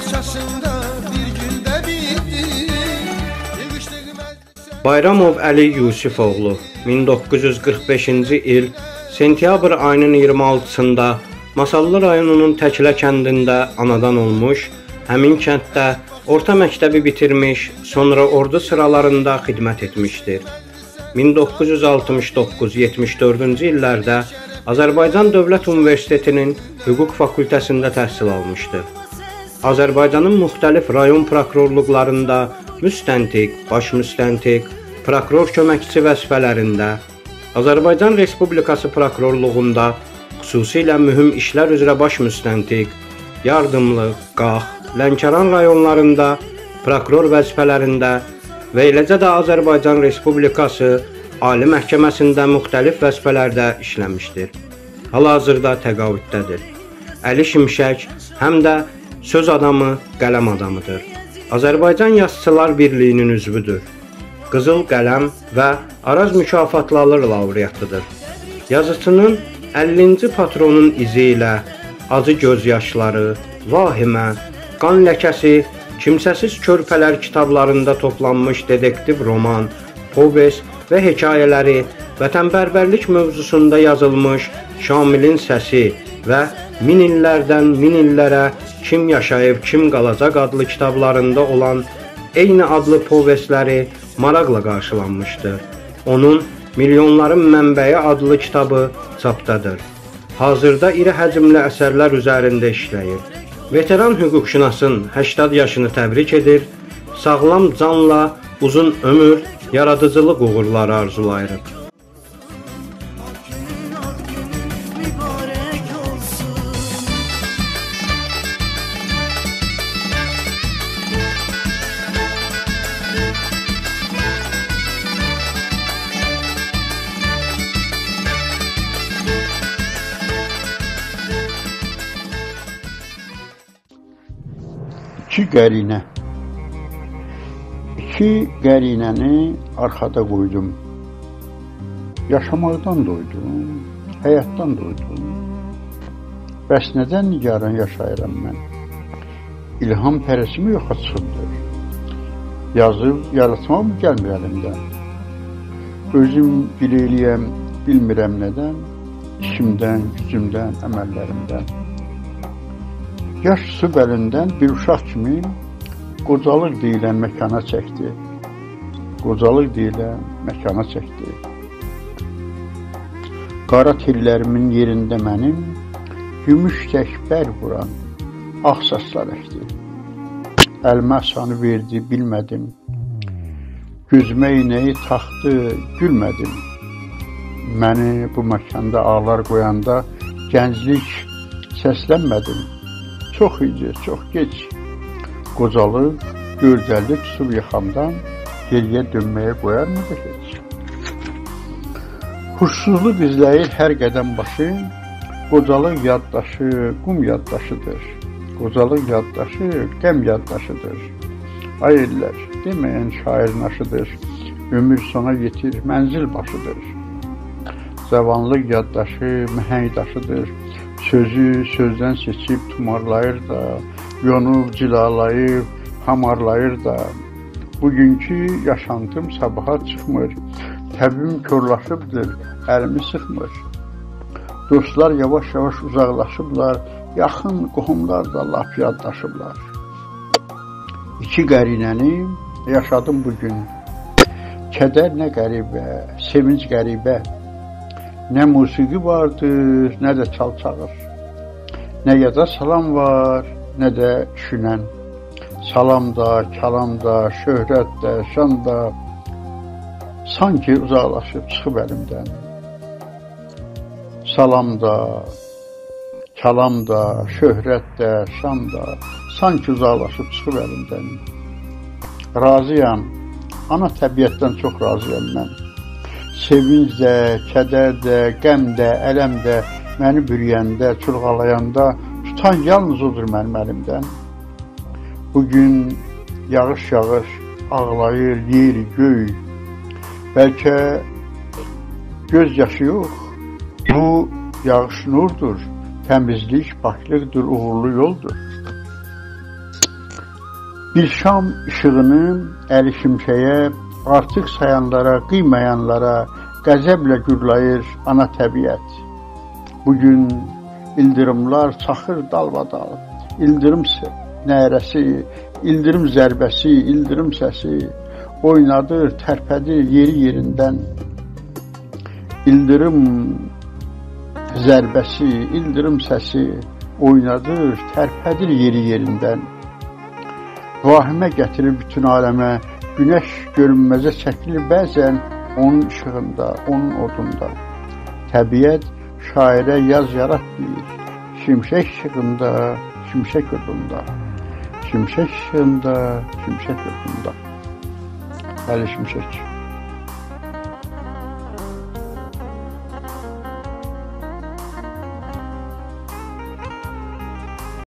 bağçasında bir günde bitti. Bayramov Əli Yusifoğlu 1945-ci il sentyabr ayının 26-sında Masallı rayonunun Təklə kəndində anadan olmuş, həmin kənddə orta məktəbi bitirmiş, sonra ordu sıralarında xidmət etmişdir. 1969-74-cü illərdə Azərbaycan Dövlət Universitetinin Hüquq fakültəsində təhsil almışdır. Azərbaycanın müxtəlif rayon prokurorluqlarında müstəntiq, baş müstəntiq, prokuror köməkçisi vəzifələrində, Azərbaycan Respublikası prokurorluğunda xüsusilə mühüm işlər üzrə baş müstəntiq, yardımlı, Qax, Lənkəran rayonlarında prokuror vəzifələrində və eləcə də Azərbaycan Respublikası Ali Məhkəməsində müxtəlif vəzifələrdə işləmişdir. Hal-hazırda təqaüddədir. Əli Şimşək həm də söz adamı, qələm adamıdır. Azərbaycan Yazıçılar Birliyinin üzvüdür. Qızıl Qələm və Araz mükafatları laureatıdır. Yazıçının 50-ci patronun izi ilə Acı gözyaşları, Vahimə, Qan ləkəsi, Kimsəsiz körpələr kitablarında toplanmış detektiv roman, povest və hekayələri, vətənpərvərlik mövzusunda yazılmış Şamilin səsi və Min illərdən min illərə kim yaşayıb, kim qalacaq adlı kitablarında olan eyni adlı povestləri maraqla qarşılanmışdır. Onun Milyonların Mənbəyi adlı kitabı çapdadır. Hazırda iri həcmli əsərlər üzərində işləyir. Veteran hüquqşünasın 80 yaşını təbrik edir, sağlam canla uzun ömür, yaradıcılıq uğurları arzulayırıq. İki qərinə. İki qərinəni arxada qoydum. Yaşamaqdan doydum, həyatdan doydum. Bəs nədən nigaran yaşayıram mən? İlham pərəsimi yoxa çıxıbdır. Yazıb, yaratmaq mı gəlmir əlimdən? Özüm biləyəm, bilmirəm nədən, işimdən, gücümdən, əməllərimdən. Yaş su bəlindən bir uşaq kimi qocalıq deyilən məkana çəkdi. Qocalıq deyilən məkana çəkdi. Qara tellərimin yerində mənim gümüş təkbər vuran ağ saçlar əkdi. Əlimə asanı verdi, bilmədim. Gözümə iynəyi taxdı, gülmədim. Məni bu məkanda ağlar qoyanda gənclik səslənmədim. Çox idi, çox geç. Qocalıq, gördəli tutub yaxamdan geriyə dönməyə qoyar mıdır heç? Huşsuzluq izləyir hər qədəm başı, qocalıq yaddaşı, qum yaddaşıdır. Qocalıq yaddaşı, qəm yaddaşıdır. Ay illər, deməyən şairin aşıdır, ömür sona yetir, mənzil başıdır. Zavanlıq yaddaşı, məhəng daşıdır. Sözü sözdən seçib tumarlayır da, yonub, cilalayıb, hamarlayır da. Bugünkü yaşantım sabaha çıxmır, təbim körlaşıbdır, əlimi sıxmır. Dostlar yavaş-yavaş uzaqlaşıblar, yaxın qohumlar da lap yaddaşıblar. İki qərinəni yaşadım bugün. Kədər nə qəribə, sevinç qəribə. Nə musiqi vardır, nə də çalçağır. Nə yada salam var, nə də düşünən. Salam da, kalam da, şöhrət də, şan da sanki uzaqlaşıb çıxıb əlimdən. Salam da, kalam da, şöhrət də, şan da sanki uzaqlaşıb çıxıb əlimdən. Razıyam, ana təbiətdən çox razıyam mən. Sevinç də, kədər də, qəm də, ələm də məni bürüyəndə, çulğalayanda tutan yalnız odur mənim əlimdən. Bugün yağış yağır, ağlayır yer, göy. Bəlkə göz yaşı yox, bu yağış nurdur, təmizlik, paklıqdır, uğurlu yoldur. Bir şam işığını Əli Şimşəyə, artıq sayanlara, qıymayanlara qəzəblə gürləyir ana təbiət. Bugün ildırımlar çaxır dalbadal, ildırım nərəsi, ildırım zərbəsi, ildırım səsi oynadır, tərpədir yeri yerindən. İldırım zərbəsi, ildırım səsi oynadır, tərpədir yeri yerindən. Vahimə gətirir bütün aləmə, günəş görünməzə çəkilir bəzən onun işığında, onun odunda. Təbiət şairə yaz yarat deyir, şimşək işığında, şimşək odunda. Şimşək işığında, şimşək odunda. Əli Şimşək.